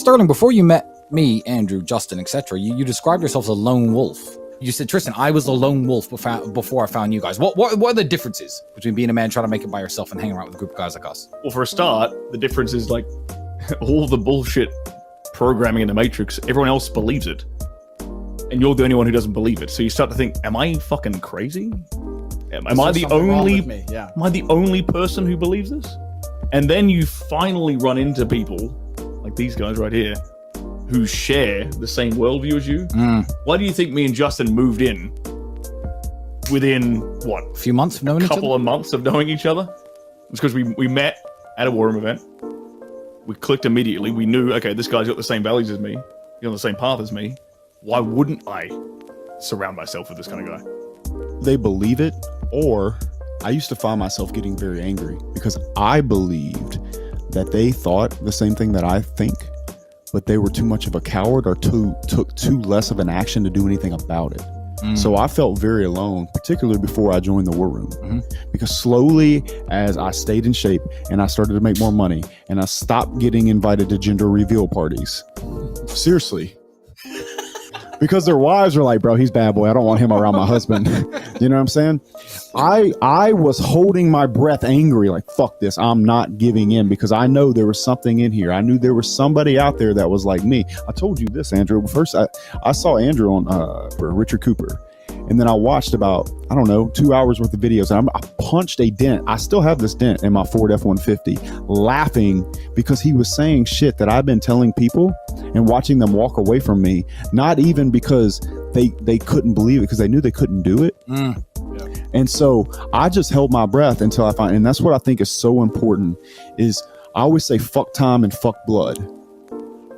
Sterling, before you met me, Andrew, Justin, etc., you described yourself as a lone wolf. You said, Tristan, I was a lone wolf before I found you guys. What are the differences between being a man trying to make it by yourself and hanging around with a group of guys like us? Well, for a start, the difference is like all the bullshit programming in the Matrix, everyone else believes it. And you're the only one who doesn't believe it. So you start to think, am I fucking crazy? Am I the only person who believes this? And then you finally run into people like these guys right here who share the same worldview as you. Why do you think me and Justin moved in within what? A few months of knowing each other? A couple of months of knowing each other? It's because we met at a War Room event. We clicked immediately. We knew, okay, this guy's got the same values as me. He's on the same path as me. Why wouldn't I surround myself with this kind of guy? They believe it, or I used to find myself getting very angry because I believed that they thought the same thing that I think, but they were too much of a coward or took too less of an action to do anything about it. So I felt very alone, particularly before I joined the War Room, because slowly as I stayed in shape and I started to make more money and I stopped getting invited to gender reveal parties. Seriously. Because their wives were like, bro, he's bad boy. I don't want him around my husband. You know what I'm saying? I was holding my breath angry, like, fuck this. I'm not giving in because I know there was something in here. I knew there was somebody out there that was like me. I told you this, Andrew. First, I saw Andrew on Richard Cooper. And then I watched about, 2 hours worth of videos. And I punched a dent. I still have this dent in my Ford F-150, laughing because he was saying shit that I've been telling people and watching them walk away from me. Not even because they couldn't believe it, because they knew they couldn't do it. Yeah. And so I just held my breath until I find, and that's what I think is so important, is I always say fuck time and fuck blood.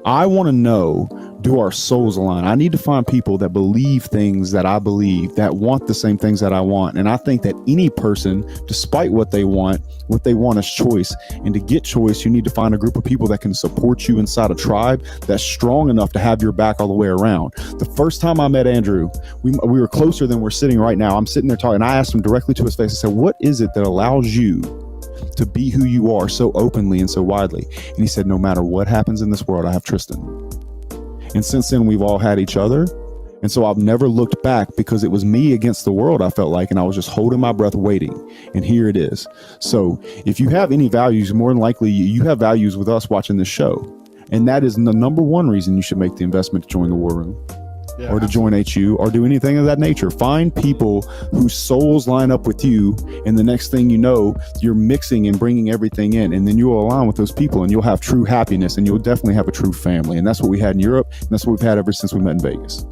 I want to know, do our souls align? I need to find people that believe things that I believe, that want the same things that I want. And I think that any person, despite what they want is choice. And to get choice, you need to find a group of people that can support you inside a tribe that's strong enough to have your back all the way around. The first time I met Andrew, we were closer than we're sitting right now. I'm sitting there talking, and I asked him directly to his face. I said, what is it that allows you to be who you are so openly and so widely? And he said, no matter what happens in this world, I have Tristan. And since then, we've all had each other. And so I've never looked back, because it was me against the world, I felt like, and I was just holding my breath waiting. And here it is. So if you have any values, more than likely you have values with us watching this show. And that is the number one reason you should make the investment to join the War Room. Yeah, or to join HU or do anything of that nature. Find people whose souls line up with you, and the next thing you know, you're mixing and bringing everything in, and then you'll align with those people and you'll have true happiness, and you'll definitely have a true family. And that's what we had in Europe, and that's what we've had ever since we met in Vegas.